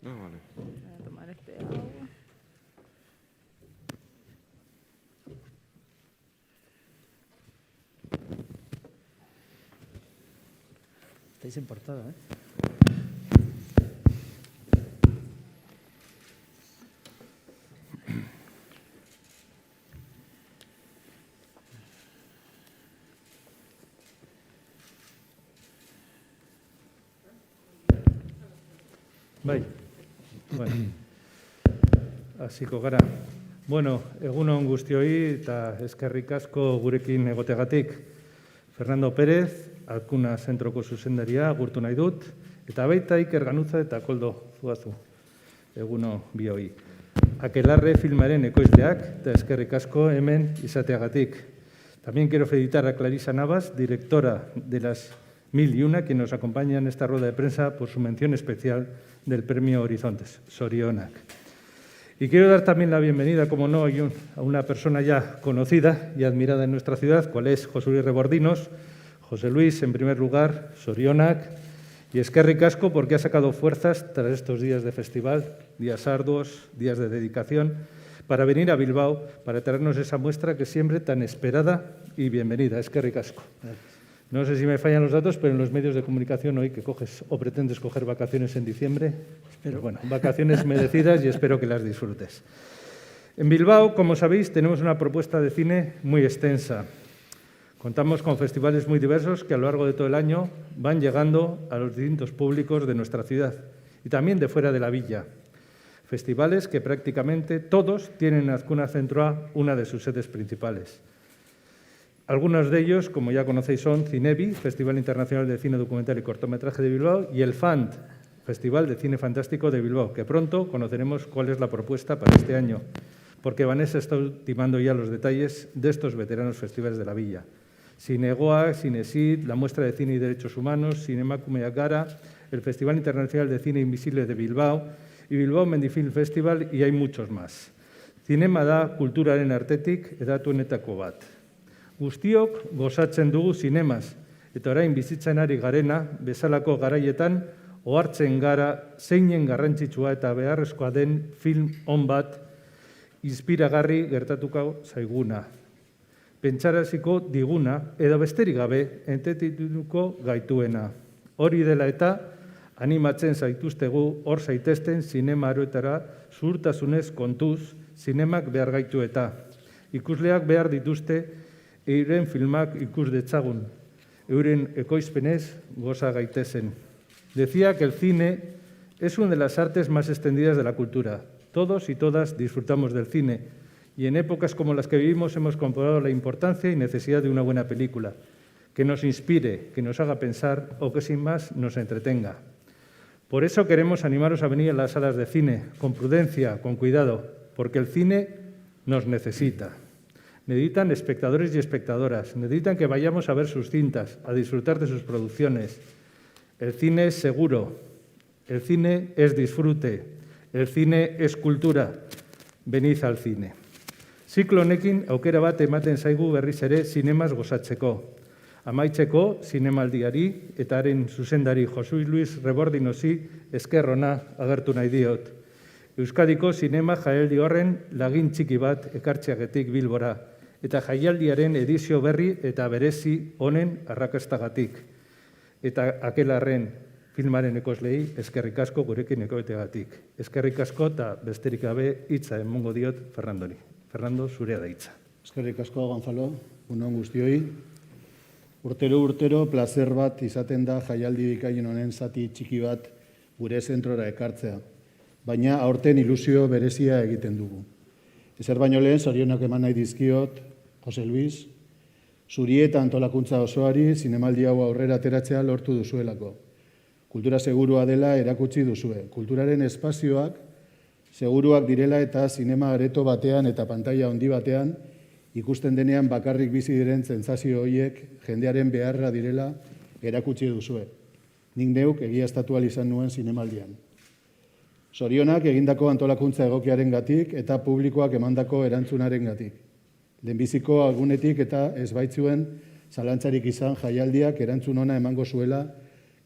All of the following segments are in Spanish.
Ah, vale. Voy a tomar este agua. Estáis en portada, ¿eh? Bai, bueno, hasiko gara. Bueno, egun on guztioi eta eskerrik asko gurekin egotegatik. Fernando Pérez, Alkuna zentroko zuzendaria, agurtu nahi dut, eta baita Iker Ganuza eta Koldo Zuazu, eguno bioi. Aquelarre filmaren ekoizleak, eta eskerrik asko hemen izateagatik. También quiero felicitar a Clarisa Navas, directora de las 1001, que nos acompaña en esta rueda de prensa por su mención especial del Premio Horizontes, Sorionak. Y quiero dar también la bienvenida, como no, a una persona ya conocida y admirada en nuestra ciudad, cual es José Luis Rebordinos. José Luis, en primer lugar, Sorionak, y eskerrik asko porque ha sacado fuerzas tras estos días de festival, días arduos, días de dedicación, para venir a Bilbao, para traernos esa muestra que siempre tan esperada y bienvenida. Eskerrik asko. No sé si me fallan los datos, pero en los medios de comunicación hoy que coges o pretendes coger vacaciones en diciembre, pero bueno, vacaciones merecidas y espero que las disfrutes. En Bilbao, como sabéis, tenemos una propuesta de cine muy extensa. Contamos con festivales muy diversos que a lo largo de todo el año van llegando a los distintos públicos de nuestra ciudad y también de fuera de la villa. Festivales que prácticamente todos tienen en Azkuna Zentroa una de sus sedes principales. Algunos de ellos, como ya conocéis, son Cinebi, Festival Internacional de Cine Documental y Cortometraje de Bilbao, y el FANT, Festival de Cine Fantástico de Bilbao, que pronto conoceremos cuál es la propuesta para este año, porque Vanessa está ultimando ya los detalles de estos veteranos festivales de la villa. Cinegoa, Cinesid, la Muestra de Cine y Derechos Humanos, Cinemakume Gara, el Festival Internacional de Cine Invisible de Bilbao y Bilbao Mendifilm Festival, y hay muchos más. Zinema da kulturaren artetik hedatuenetako bat. Guztiok gozatzen dugu zinemaz, eta orain bizitzen ari garena, bezalako garaietan, ohartzen gara zeinen garrantzitsua eta beharrezkoa den film on bat, inspiragarri gertatuko zaiguna. Pentsaraziko diguna, edo besterik gabe, entetituko gaituena. Hori dela eta, animatzen zaituztegu hor zaitezten zinema aroetara zuhurtasunez kontuz, zinemak behar gaitu eta. Ikusleak behar dituzte, euren filmak ikus detzagun, euren ekoizpenez goza gaitezen. Decía que el cine es una de las artes más extendidas de la cultura. Todos y todas disfrutamos del cine y en épocas como las que vivimos hemos comprobado la importancia y necesidad de una buena película, que nos inspire, que nos haga pensar o que sin más nos entretenga. Por eso queremos animaros a venir a las salas de cine, con prudencia, con cuidado, porque el cine nos necesita. Necesitan espectadores y espectadoras, necesitan que vayamos a ver sus cintas, a disfrutar de sus producciones. El cine es seguro, el cine es disfrute, el cine es cultura. Venid al cine. Ziklo honekin aukera bat ematen zaigu berriz ere zinemaz gozatzeko. Amaitzeko zinemaldiari eta haren zuzendari José Luis Rebordinosi esker ona agertu nahi diot. Euskadiko zinema jaialdi horren lagin txiki bat ekartzeagetik Bilbora, eta jaialdiaren edizio berri eta berezi honen arrakastagatik. Eta Aquelarren filmaren ekoizleei eskerrik asko gurekin egoteagatik. Eskerrik asko eta besterik gabe hitza emango diot Fernandori. Fernando, zurea da hitza. Eskerrik asko, Gonzalo, unon guztioi. Urtero plazer bat izaten da jaialdi bikain honen zati txiki bat gure zentrora ekartzea. Baina aurten ilusio berezia egiten dugu. Ezer baino lehen, zorionak eman nahi dizkiot, José Luis, zuri eta antolakuntza osoari zinemaldi hau aurrera ateratzea lortu duzuelako. Kultura segurua dela erakutsi duzue. Kulturaren espazioak seguruak direla eta zinema areto batean eta pantaila handi batean ikusten denean bakarrik bizi diren sentsazio horiek jendearen beharra direla erakutsi duzue. Nik neuk egiaztatu ahal izan nuen zinemaldian. Zorionak egindako antolakuntza egokiarengatik eta publikoak emandako erantzunaren-gatik. Lehenbiziko algunetik eta ez baitzuen zalantzarik izan jaialdiak erantzun ona emango zuela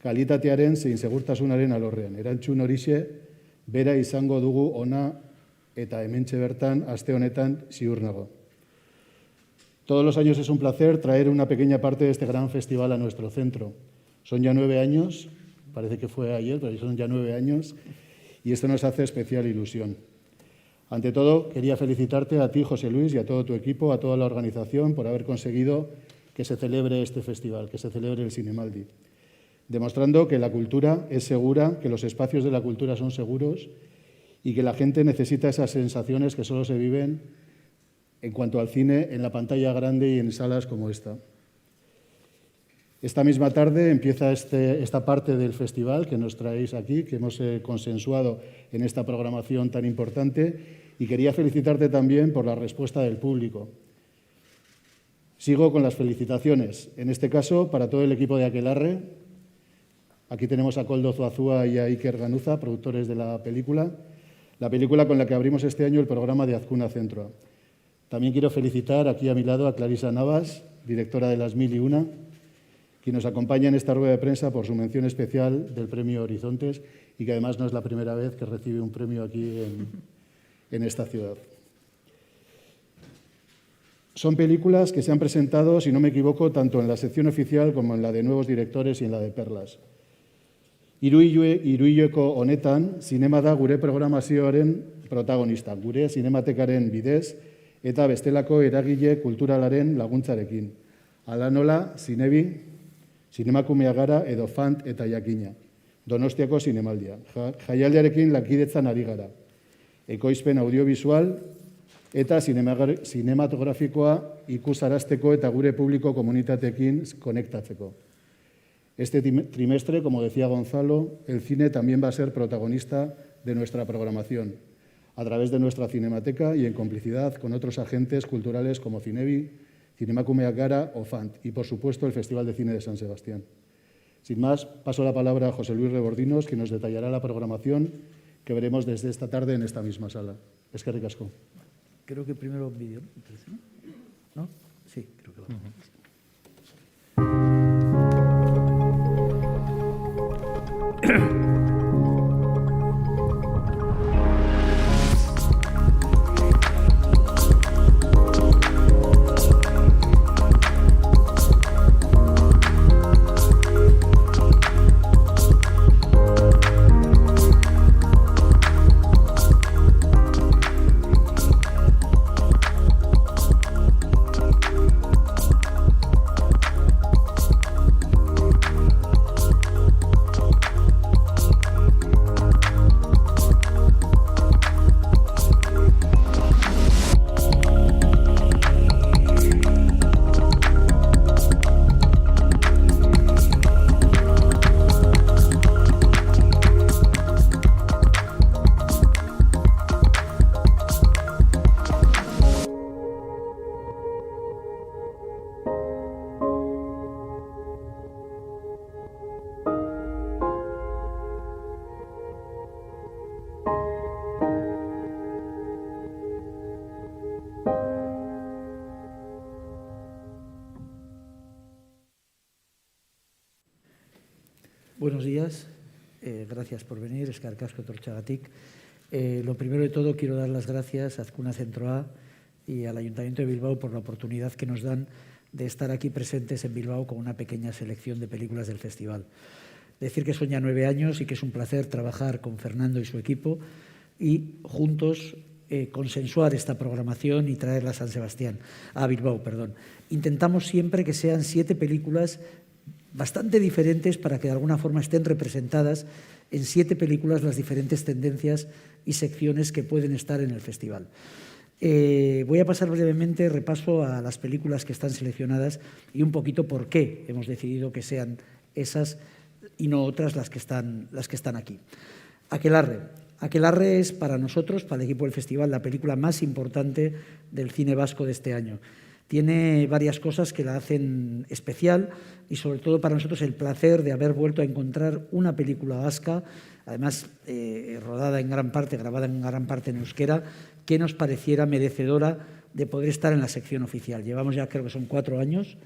kalitatearen zein segurtasunaren alorrean. Erantzun horixe bera izango dugu ona eta hementxe bertan, aste honetan, ziur nago. Todos los años es un placer traer una pequeña parte de este gran festival a nuestro centro. Son ya 9 años, parece que fue ayer, pero son ya 9 años, y esto nos hace especial ilusión. Ante todo, quería felicitarte a ti, José Luis, y a todo tu equipo, a toda la organización, por haber conseguido que se celebre este festival, que se celebre el Zinemaldi, demostrando que la cultura es segura, que los espacios de la cultura son seguros y que la gente necesita esas sensaciones que solo se viven en cuanto al cine en la pantalla grande y en salas como esta. Esta misma tarde empieza esta parte del festival que nos traéis aquí, que hemos consensuado en esta programación tan importante, y quería felicitarte también por la respuesta del público. Sigo con las felicitaciones, en este caso para todo el equipo de Aquelarre. Aquí tenemos a Koldo Zuazúa y a Iker Ganuza, productores de la película con la que abrimos este año el programa de Azkuna Zentroa. También quiero felicitar aquí a mi lado a Clarisa Navas, directora de Las Mil y Una, quien nos acompaña en esta rueda de prensa por su mención especial del Premio Horizontes y que además no es la primera vez que recibe un premio aquí en esta ciudad. Son películas que se han presentado, si no me equivoco, tanto en la sección oficial como en la de nuevos directores y en la de Perlas. Hiruileko honetan, zinema da gure programazioaren protagonista, gure zinematekaren bidez eta bestelako eragile kulturalaren laguntzarekin. Hala nola, Zinebi, Zinemakumea gara edo Fant eta Jakina, Donostiako Zinemaldia. Jaialdiarekin lankidetzan ari gara. Ekoizpen audiovisual eta zinematografikoa ikusarazteko eta gure publiko komunitateekin konektatzeko. Este trimestre, como decía Gonzalo, el cine también va a ser protagonista de nuestra programación, a través de nuestra cinemateca y en complicidad con otros agentes culturales como Zinebi, Zinemakumea gara o Fant, y por supuesto el Festival de Cine de San Sebastián. Sin más, paso la palabra a José Luis Rebordinos, que nos detallará la programación que veremos desde esta tarde en esta misma sala. Eskerrik asko. Creo que primero un vídeo, ¿no? ¿No? Sí, creo que va. Buenos días, gracias por venir, eskerrik asko etortzeagatik. Lo primero de todo, quiero dar las gracias a Azkuna Zentroa y al Ayuntamiento de Bilbao por la oportunidad que nos dan de estar aquí presentes en Bilbao con una pequeña selección de películas del festival. Decir que son ya 9 años y que es un placer trabajar con Fernando y su equipo y juntos consensuar esta programación y traerla a Bilbao. Intentamos siempre que sean 7 películas bastante diferentes para que de alguna forma estén representadas en 7 películas las diferentes tendencias y secciones que pueden estar en el festival. Voy a pasar brevemente repaso a las películas que están seleccionadas y un poquito por qué hemos decidido que sean esas y no otras las que están aquí. Aquelarre. Aquelarre es para nosotros, para el equipo del festival, la película más importante del cine vasco de este año. Tiene varias cosas que la hacen especial y sobre todo para nosotros el placer de haber vuelto a encontrar una película vasca, además rodada en gran parte, grabada en gran parte en euskera, que nos pareciera merecedora de poder estar en la sección oficial. Llevamos ya, creo que son 4 años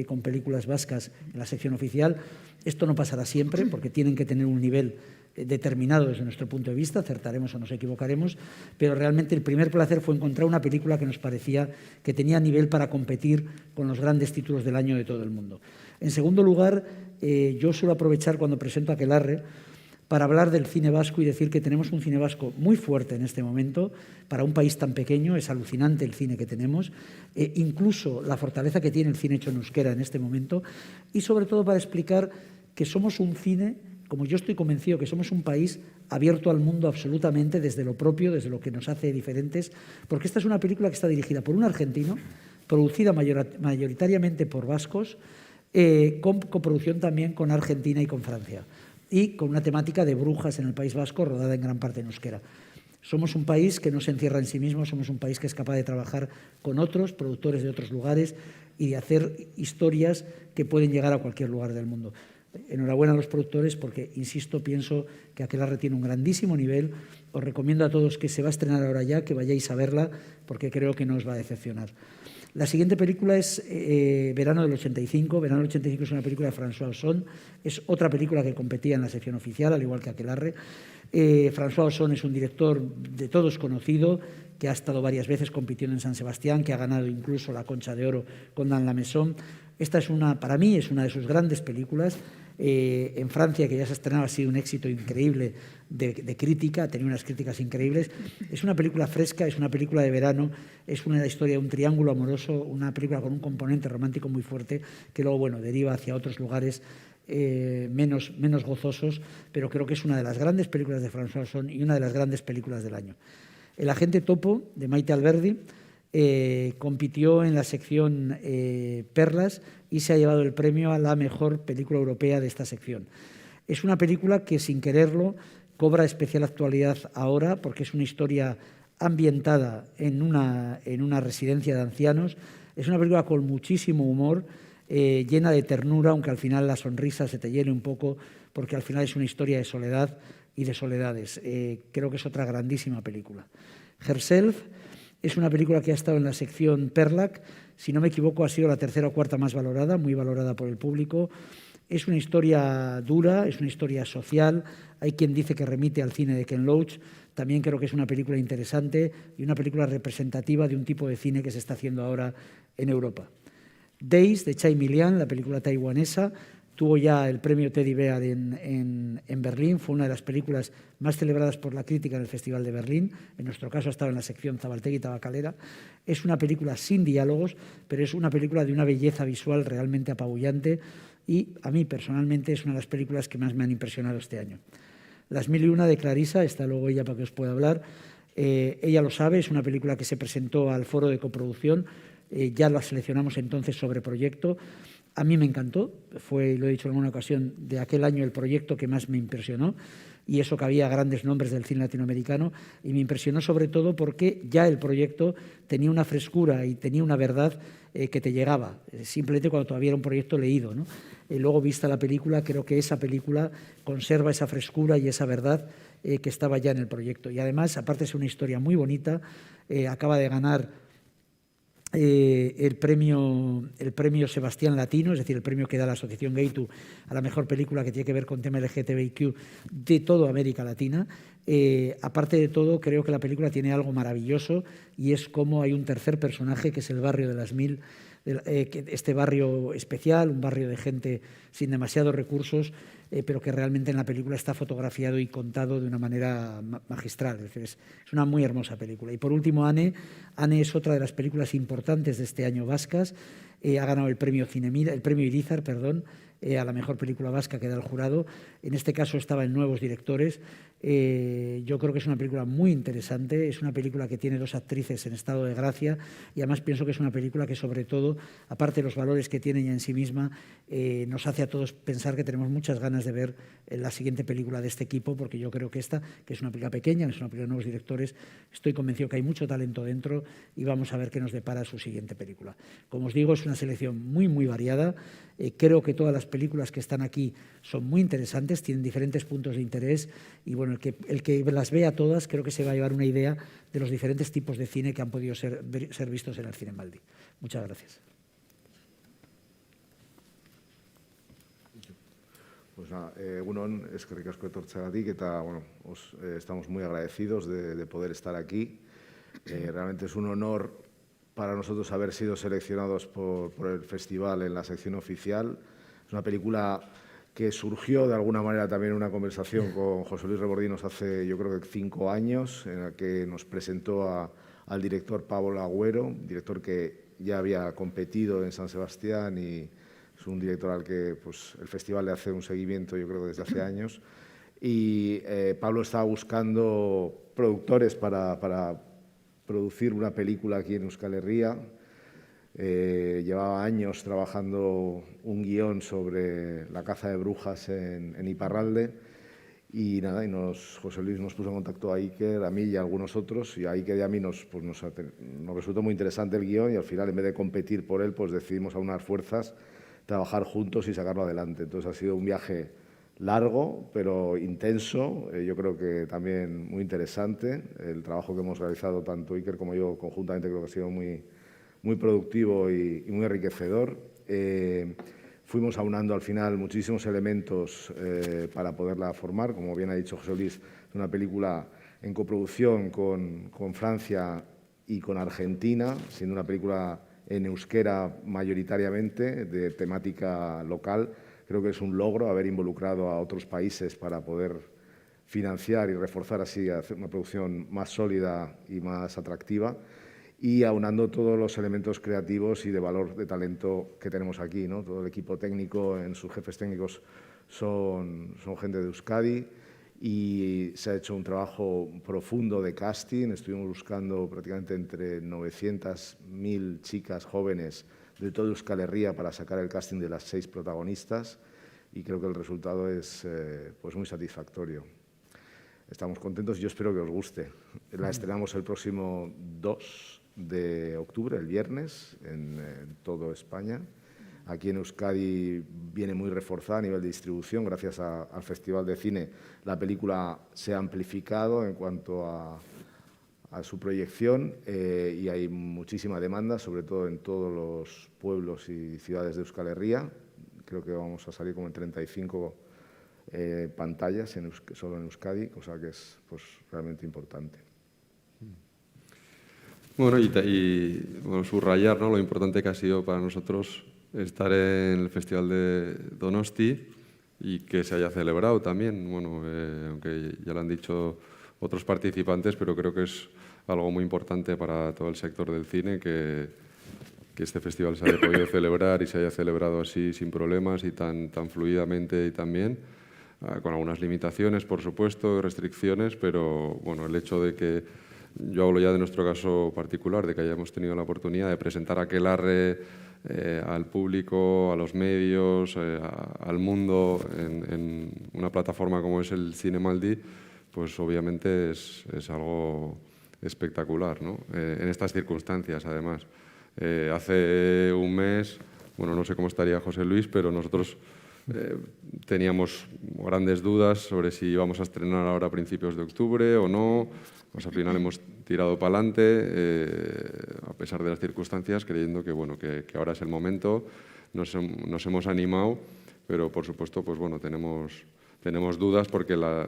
con películas vascas en la sección oficial. Esto no pasará siempre porque tienen que tener un nivel determinado desde nuestro punto de vista, acertaremos o nos equivocaremos, pero realmente el primer placer fue encontrar una película que nos parecía que tenía nivel para competir con los grandes títulos del año de todo el mundo. En segundo lugar, yo suelo aprovechar cuando presento Aquelarre para hablar del cine vasco y decir que tenemos un cine vasco muy fuerte en este momento. Para un país tan pequeño es alucinante el cine que tenemos, incluso la fortaleza que tiene el cine hecho en euskera en este momento, y sobre todo para explicar que somos un cine, como yo estoy convencido que somos un país abierto al mundo absolutamente desde lo propio, desde lo que nos hace diferentes, porque esta es una película que está dirigida por un argentino, producida mayoritariamente por vascos, con coproducción también con Argentina y con Francia, y con una temática de brujas en el País Vasco, rodada en gran parte en euskera. Somos un país que no se encierra en sí mismo, somos un país que es capaz de trabajar con otros productores de otros lugares y de hacer historias que pueden llegar a cualquier lugar del mundo. Enhorabuena a los productores porque, insisto, pienso que Aquelarre tiene un grandísimo nivel. Os recomiendo a todos que se va a estrenar ahora ya, que vayáis a verla, porque creo que no os va a decepcionar. La siguiente película es Verano del 85. Verano del 85 es una película de François Ozon. Es otra película que competía en la sección oficial, al igual que Aquelarre. François Ozon es un director de todos conocido, que ha estado varias veces compitiendo en San Sebastián, que ha ganado incluso la Concha de Oro con Dan la Maison. Esta es para mí es una de sus grandes películas. En Francia, que ya se ha estrenado, ha sido un éxito increíble de crítica, ha tenido unas críticas increíbles. Es una película fresca, es una película de verano, es una historia de un triángulo amoroso, una película con un componente romántico muy fuerte que luego, bueno, deriva hacia otros lugares menos gozosos, pero creo que es una de las grandes películas de François Ozon y una de las grandes películas del año. El agente Topo, de Maite Alberdi, compitió en la sección Perlas y se ha llevado el premio a la mejor película europea de esta sección. Es una película que, sin quererlo, cobra especial actualidad ahora porque es una historia ambientada en una residencia de ancianos. Es una película con muchísimo humor, llena de ternura, aunque al final la sonrisa se te llene un poco, porque al final es una historia de soledad y de soledades. Creo que es otra grandísima película. Herself es una película que ha estado en la sección Perlac. Si no me equivoco, ha sido la tercera o cuarta más valorada, muy valorada por el público. Es una historia dura, es una historia social. Hay quien dice que remite al cine de Ken Loach. También creo que es una película interesante y una película representativa de un tipo de cine que se está haciendo ahora en Europa. Days, de Chai Mi-lian, la película taiwanesa, tuvo ya el premio Teddy Bear en Berlín. Fue una de las películas más celebradas por la crítica en el Festival de Berlín. En nuestro caso ha estado en la sección Zabaltegui Tabacalera. Es una película sin diálogos, pero es una película de una belleza visual realmente apabullante y a mí personalmente es una de las películas que más me han impresionado este año. Las 1001 de Clarissa, está luego ella para que os pueda hablar. Ella lo sabe, es una película que se presentó al foro de coproducción. Ya la seleccionamos entonces sobre proyecto. A mí me encantó, fue, lo he dicho en alguna ocasión, de aquel año el proyecto que más me impresionó, y eso que había grandes nombres del cine latinoamericano, y me impresionó sobre todo porque ya el proyecto tenía una frescura y tenía una verdad que te llegaba, simplemente cuando todavía era un proyecto leído, ¿no? Luego, vista la película, creo que esa película conserva esa frescura y esa verdad que estaba ya en el proyecto. Y además, aparte de ser una historia muy bonita, acaba de ganar el premio Sebastián Latino, es decir, el premio que da la Asociación Gaitu a la mejor película que tiene que ver con tema LGTBIQ de toda América Latina. Aparte de todo, creo que la película tiene algo maravilloso y es como hay un tercer personaje que es el barrio de las Mil, este barrio especial, un barrio de gente sin demasiados recursos, pero que realmente en la película está fotografiado y contado de una manera magistral. Es decir, es una muy hermosa película. Y por último, Ane es otra de las películas importantes de este año vascas. Ha ganado el premio Irizar, a la mejor película vasca que da el jurado. En este caso estaba en Nuevos Directores. Yo creo que es una película muy interesante, es una película que tiene dos actrices en estado de gracia y además pienso que es una película que, sobre todo, aparte de los valores que tiene ya en sí misma, nos hace a todos pensar que tenemos muchas ganas de ver la siguiente película de este equipo, porque yo creo que esta, que es una película pequeña, es una película de Nuevos Directores, estoy convencido que hay mucho talento dentro y vamos a ver qué nos depara su siguiente película. Como os digo, es una selección muy, muy variada. Creo que todas las películas que están aquí son muy interesantes, tienen diferentes puntos de interés y bueno, el que las vea todas creo que se va a llevar una idea de los diferentes tipos de cine que han podido ser vistos en el Zinemaldi. Muchas gracias. Pues nada, egunon, eskerrik asko etortzeagatik eta bueno, estamos muy agradecidos de poder estar aquí. Realmente es un honor para nosotros haber sido seleccionados por el festival en la sección oficial. Es una película que surgió de alguna manera también en una conversación con José Luis Rebordinos hace, yo creo que 5 años, en la que nos presentó al director Pablo Agüero, director que ya había competido en San Sebastián y es un director al que pues, el festival le hace un seguimiento, yo creo, desde hace años. Y Pablo estaba buscando productores para producir una película aquí en Euskal Herria. Llevaba años trabajando un guión sobre la caza de brujas en Iparralde. Y nada, José Luis nos puso en contacto a Iker, a mí y a algunos otros, y a Iker y a mí nos resultó muy interesante el guión y al final, en vez de competir por él, pues decidimos aunar fuerzas, trabajar juntos y sacarlo adelante. Entonces ha sido un viaje largo, pero intenso, yo creo que también muy interesante. El trabajo que hemos realizado tanto Iker como yo conjuntamente creo que ha sido muy productivo y muy enriquecedor. Fuimos aunando al final muchísimos elementos para poderla formar. Como bien ha dicho José Luis, es una película en coproducción con Francia y con Argentina, siendo una película en euskera mayoritariamente, de temática local. Creo que es un logro haber involucrado a otros países para poder financiar y reforzar así, hacer una producción más sólida y más atractiva, y aunando todos los elementos creativos y de valor de talento que tenemos aquí, ¿no? Todo el equipo técnico, en sus jefes técnicos son gente de Euskadi, y se ha hecho un trabajo profundo de casting. Estuvimos buscando prácticamente entre 900.000 chicas jóvenes de toda Euskal Herria para sacar el casting de las 6 protagonistas, y creo que el resultado es pues muy satisfactorio. Estamos contentos y yo espero que os guste. La estrenamos el próximo 2 de octubre, el viernes, en toda España. Aquí en Euskadi viene muy reforzada a nivel de distribución. Gracias al Festival de Cine, la película se ha amplificado en cuanto a su proyección y hay muchísima demanda, sobre todo en todos los pueblos y ciudades de Euskal Herria. Creo que vamos a salir como en 35 pantallas solo en Euskadi, cosa que es pues, realmente importante. Bueno, y bueno, subrayar, ¿no?, lo importante que ha sido para nosotros estar en el Festival de Donosti y que se haya celebrado también. Bueno, aunque ya lo han dicho otros participantes, pero creo que es algo muy importante para todo el sector del cine que este festival se haya podido celebrar y se haya celebrado así sin problemas y tan fluidamente y tan bien, con algunas limitaciones, por supuesto, restricciones, pero bueno, el hecho de que, yo hablo ya de nuestro caso particular, de que hayamos tenido la oportunidad de presentar Aquelarre al público, a los medios, al mundo en una plataforma como es el Zinemaldi, pues obviamente es algo espectacular, ¿no? En estas circunstancias, además. Hace un mes, bueno, no sé cómo estaría José Luis, pero nosotros teníamos grandes dudas sobre si íbamos a estrenar ahora a principios de octubre o no. Pues al final hemos tirado para adelante, a pesar de las circunstancias, creyendo que, bueno, que ahora es el momento. Nos hemos animado, pero por supuesto, pues bueno, tenemos dudas porque la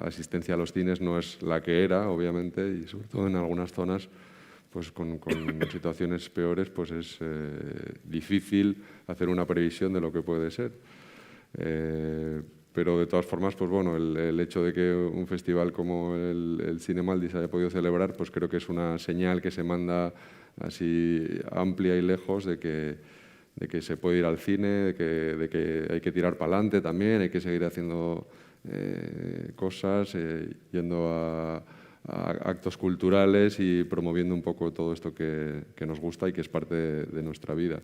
asistencia a los cines no es la que era, obviamente, y sobre todo en algunas zonas, pues con situaciones peores, pues es difícil hacer una previsión de lo que puede ser. Pero de todas formas, pues bueno, el hecho de que un festival como el Zinemaldi se haya podido celebrar, pues creo que es una señal que se manda así amplia y lejos de que se puede ir al cine, de que hay que tirar para adelante también, hay que seguir haciendo cosas, yendo a actos culturales y promoviendo un poco todo esto que nos gusta y que es parte de nuestra vida.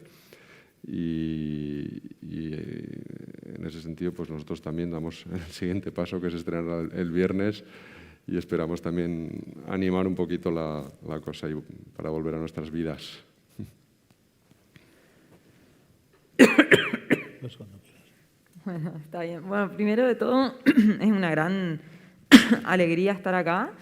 Y en ese sentido, pues nosotros también damos el siguiente paso, que es estrenar el viernes, y esperamos también animar un poquito la cosa para volver a nuestras vidas. Bueno, está bien. Bueno, primero de todo, es una gran alegría estar acá.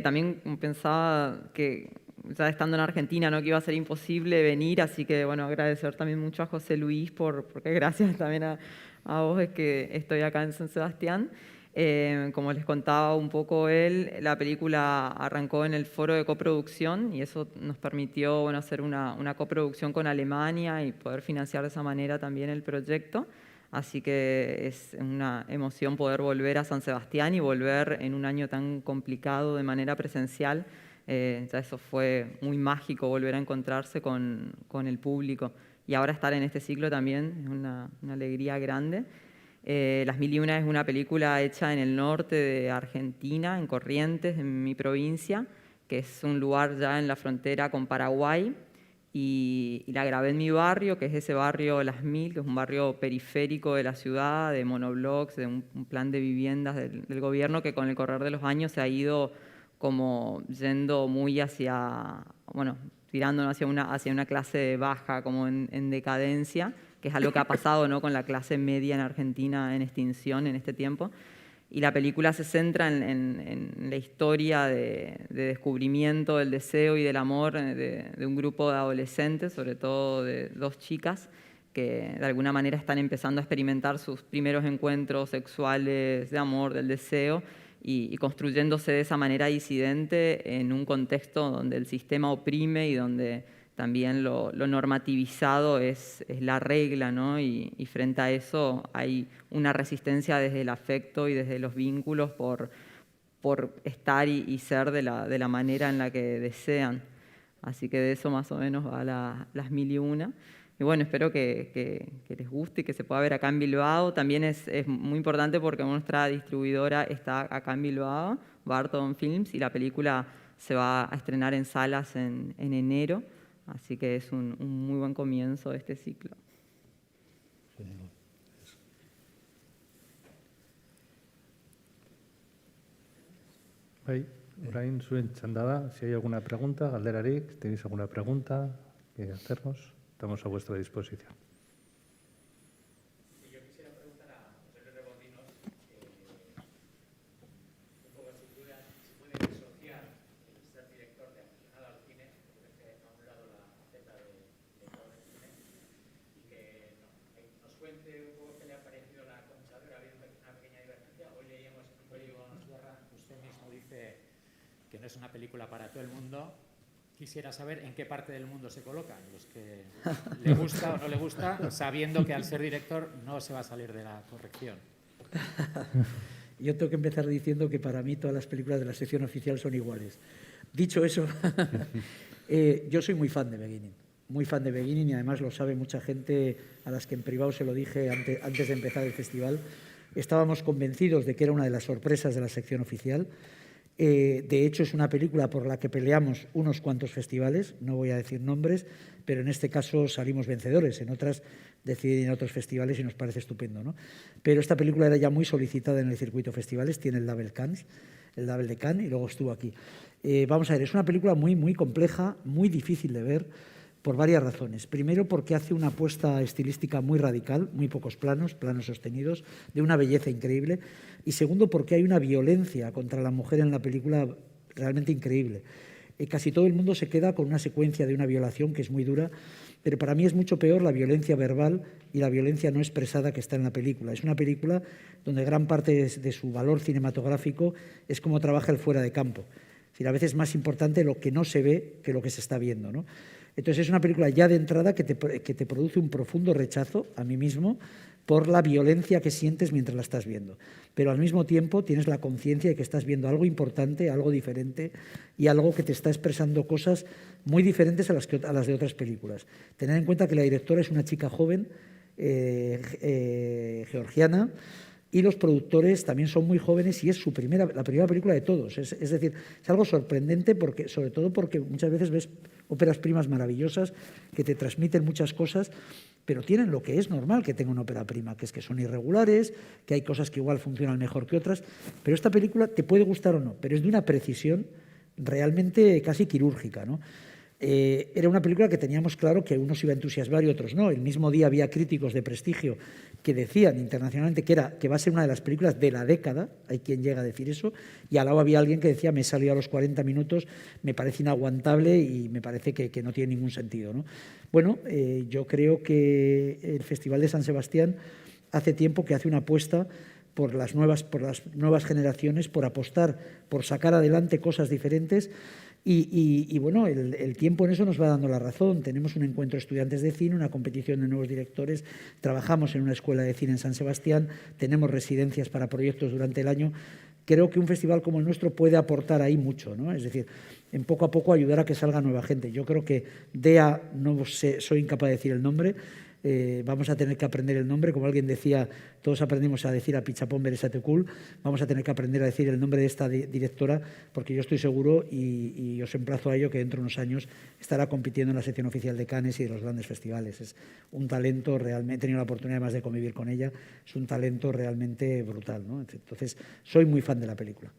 También pensaba que ya estando en Argentina, ¿no? Que iba a ser imposible venir, así que bueno, agradecer también mucho a José Luis, porque gracias también a vos es que estoy acá en San Sebastián. Como les contaba un poco él, la película arrancó en el foro de coproducción y eso nos permitió, bueno, hacer una coproducción con Alemania y poder financiar de esa manera también el proyecto. Así que es una emoción poder volver a San Sebastián y volver en un año tan complicado de manera presencial. Ya eso fue muy mágico, volver a encontrarse con el público. Y ahora estar en este ciclo también es una alegría grande. Las Mil y Una es una película hecha en el norte de Argentina, en Corrientes, en mi provincia, que es un lugar ya en la frontera con Paraguay. Y la grabé en mi barrio, que es ese barrio Las Mil, que es un barrio periférico de la ciudad, de monoblocks, de un plan de viviendas del gobierno que con el correr de los años se ha ido como yendo muy hacia, bueno, tirándonos hacia una clase baja, como en decadencia, que es algo que ha pasado, ¿no? Con la clase media en Argentina en extinción en este tiempo. Y la película se centra en la historia de descubrimiento del deseo y del amor de un grupo de adolescentes, sobre todo de dos chicas, que de alguna manera están empezando a experimentar sus primeros encuentros sexuales de amor, del deseo, y construyéndose de esa manera disidente en un contexto donde el sistema oprime y donde también lo normativizado es la regla, ¿no? Y frente a eso hay una resistencia desde el afecto y desde los vínculos por estar y ser de la manera en la que desean. Así que de eso más o menos va Las Mil y Una. Y bueno, espero que les guste y que se pueda ver acá en Bilbao. También es muy importante porque nuestra distribuidora está acá en Bilbao, Barton Films, y la película se va a estrenar en salas en enero. Así que es un muy buen comienzo de este ciclo. Bai, orain zuen txanda da. Si hay alguna pregunta, galderarik, tenéis alguna pregunta que hacernos, estamos a vuestra disposición. Yo quisiera preguntar a José Luis Rebondinos un poco si puede disociar el ser director de aficionado al cine, porque es que a un lado la faceta de director de cine, y que nos cuente un poco qué le ha parecido La Conchadora. Ha habido una pequeña divergencia. Hoy leíamos en un periódico de Donostia, usted mismo dice que no es una película para todo el mundo. Quisiera saber en qué parte del mundo se colocan, los que le gusta o no le gusta, sabiendo que al ser director no se va a salir de la corrección. Yo tengo que empezar diciendo que para mí todas las películas de la sección oficial son iguales. Dicho eso, yo soy muy fan de Beginning, y además lo sabe mucha gente a las que en privado se lo dije antes de empezar el festival. Estábamos convencidos de que era una de las sorpresas de la sección oficial. De hecho, es una película por la que peleamos unos cuantos festivales, no voy a decir nombres, pero en este caso salimos vencedores, en otras deciden en otros festivales y nos parece estupendo, ¿no? Pero esta película era ya muy solicitada en el circuito festivales, tiene el Label de Cannes, y luego estuvo aquí. Vamos a ver, es una película muy, muy compleja, muy difícil de ver, por varias razones. Primero, porque hace una apuesta estilística muy radical, muy pocos planos sostenidos, de una belleza increíble. Y segundo, porque hay una violencia contra la mujer en la película realmente increíble. Casi todo el mundo se queda con una secuencia de una violación que es muy dura, pero para mí es mucho peor la violencia verbal y la violencia no expresada que está en la película. Es una película donde gran parte de su valor cinematográfico es cómo trabaja el fuera de campo. Es decir, a veces es más importante lo que no se ve que lo que se está viendo, ¿no? Entonces es una película ya de entrada que te produce un profundo rechazo a mí mismo por la violencia que sientes mientras la estás viendo. Pero al mismo tiempo tienes la conciencia de que estás viendo algo importante, algo diferente y algo que te está expresando cosas muy diferentes a las de otras películas. Tened en cuenta que la directora es una chica joven, georgiana, y los productores también son muy jóvenes y es la primera película de todos. Es decir, es algo sorprendente, sobre todo porque muchas veces ves óperas primas maravillosas que te transmiten muchas cosas, pero tienen lo que es normal que tenga una ópera prima, que es que son irregulares, que hay cosas que igual funcionan mejor que otras, pero esta película te puede gustar o no, pero es de una precisión realmente casi quirúrgica, ¿no? Era una película que teníamos claro que unos iba a entusiasmar y otros no. El mismo día había críticos de prestigio que decían internacionalmente que va a ser una de las películas de la década, hay quien llega a decir eso, y al lado había alguien que decía, me he salido a los 40 minutos, me parece inaguantable y me parece que no tiene ningún sentido, ¿no? Bueno, yo creo que el Festival de San Sebastián hace tiempo que hace una apuesta por las nuevas generaciones, por apostar, por sacar adelante cosas diferentes. Y bueno, el tiempo en eso nos va dando la razón. Tenemos un encuentro de estudiantes de cine, una competición de nuevos directores, trabajamos en una escuela de cine en San Sebastián, tenemos residencias para proyectos durante el año. Creo que un festival como el nuestro puede aportar ahí mucho, ¿no? Es decir, en poco a poco ayudar a que salga nueva gente. Yo creo que DEA, no sé, soy incapaz de decir el nombre, vamos a tener que aprender el nombre, como alguien decía, todos aprendimos a decir a Pichapón Beresatekul, vamos a tener que aprender a decir el nombre de esta directora, porque yo estoy seguro y os emplazo a ello que dentro de unos años estará compitiendo en la sección oficial de Cannes y de los grandes festivales. Es un talento realmente, he tenido la oportunidad además de convivir con ella, es un talento realmente brutal, ¿no? Entonces, soy muy fan de la película.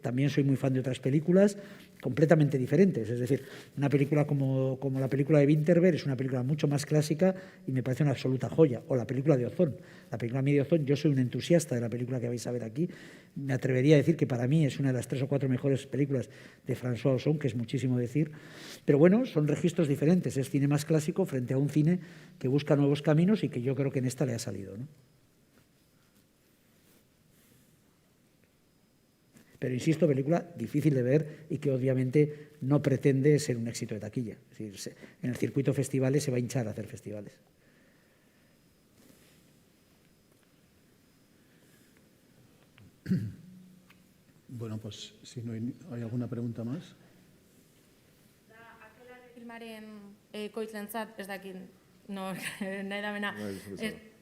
También soy muy fan de otras películas completamente diferentes. Es decir, una película como la película de Winterberg es una película mucho más clásica y me parece una absoluta joya. O la película de Ozon. La película de Ozon, yo soy un entusiasta de la película que vais a ver aquí. Me atrevería a decir que para mí es una de las 3 o 4 mejores películas de François Ozon, que es muchísimo decir. Pero bueno, son registros diferentes. Es cine más clásico frente a un cine que busca nuevos caminos y que yo creo que en esta le ha salido, ¿no? Pero insisto, película difícil de ver y que obviamente no pretende ser un éxito de taquilla. Es decir, en el circuito festivales se va a hinchar a hacer festivales. Bueno, pues si no hay alguna pregunta más. Akelarre filmaren ekoitzentzat, ez dakit, nahi da bena,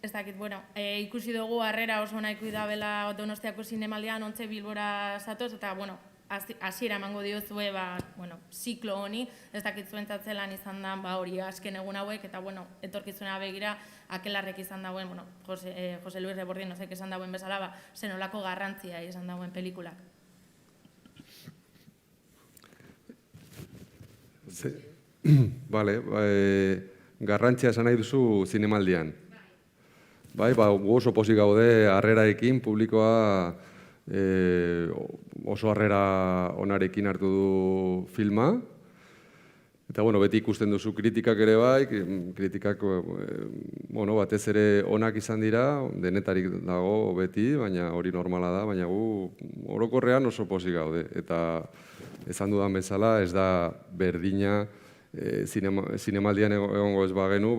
ez dakit, bueno, ikusi dugu harrera oso nahiko idabela Donostiako zinemaldian, ontze Bilbora zatoz, eta, bueno, hasiera emango diozue, bueno, ziklo honi, ez dakit zuentzat zelan izan da, hori azken egun hauek, eta, bueno, etorkizuna begira, Akelarrek izan dauen, bueno, Jose Luis Rebordin, nozek izan dauen bezala, zenolako garrantzia izan dauen pelikulak. Vale, garrantzia esan nahi duzu zinemaldian. Bai, gu oso pozik gaude harrerarekin, publikoa oso harrera onarekin hartu du filma. Eta, bueno, beti ikusten duzu kritikak ere bai, kritikak, bueno, batez ere onak izan dira, denetarik dago beti, baina hori normala da, baina gu orokorrean oso pozik gaude. Eta esan dudan bezala, ez da berdina zinemaldian egongo ez bagenu,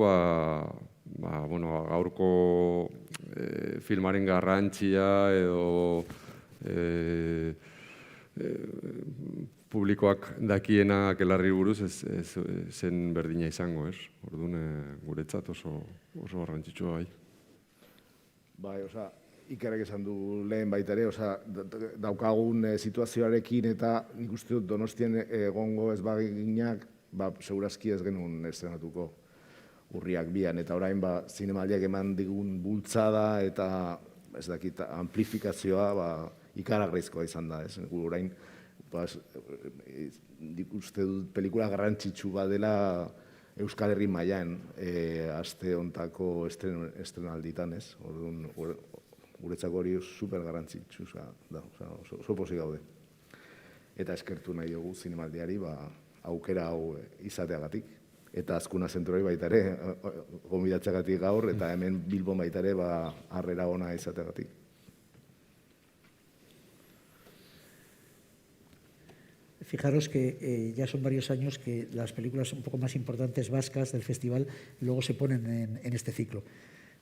bueno, gaurko filmaren garrantzia edo publikoak dakiena Akelarri buruz ez zen berdina izango, ez? Orduan, guretzat oso garrantzitsua bai. Bai, oza, Ikerrek esan du lehen baita ere, oza, daukagun situazioarekin eta nik uste dut Donostien egongo ez baginak, segurazki ez genuen estrenatuko urriak bian, eta orain zinemaldiak eman digun bultzada eta ez dakit, amplifikazioa ikaragarrizkoa izan da, ez? Orain, nik uste dut pelikula garrantzitsu badela Euskal Herri mailan aste hontako estrenalditan, ez? Orduan, guretzako hori super garrantzitsu da, oso pozik gaude. Eta eskertu nahi dugu zinemaldiari aukera hau izateagatik. Eta Azkuna Zentroi baita ere, gonbidatzeagatik gaur, eta hemen Bilbon baita ere harrera ona izateagatik. Fijaros que ya son varios años que las películas un poco más importantes vascas del festival luego se ponen en este ciclo.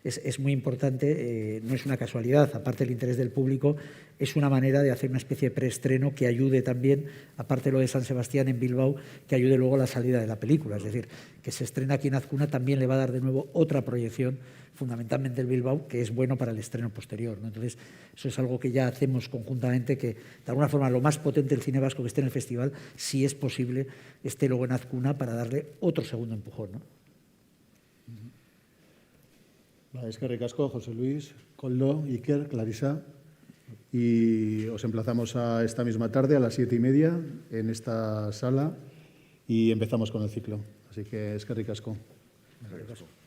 Es muy importante, no es una casualidad, aparte del interés del público, es una manera de hacer una especie de preestreno que ayude también, aparte de lo de San Sebastián en Bilbao, que ayude luego a la salida de la película. Es decir, que se estrena aquí en Azkuna también le va a dar de nuevo otra proyección, fundamentalmente el Bilbao, que es bueno para el estreno posterior, ¿no? Entonces, eso es algo que ya hacemos conjuntamente, que de alguna forma lo más potente del cine vasco que esté en el festival, si es posible, esté luego en Azkuna para darle otro segundo empujón, ¿no? Eskerrik asko, José Luis, Koldo, Iker, Clarisa. Y os emplazamos a esta misma tarde, a las 7:30, en esta sala, y empezamos con el ciclo. Así que eskerrik asko. Eskerrik asko.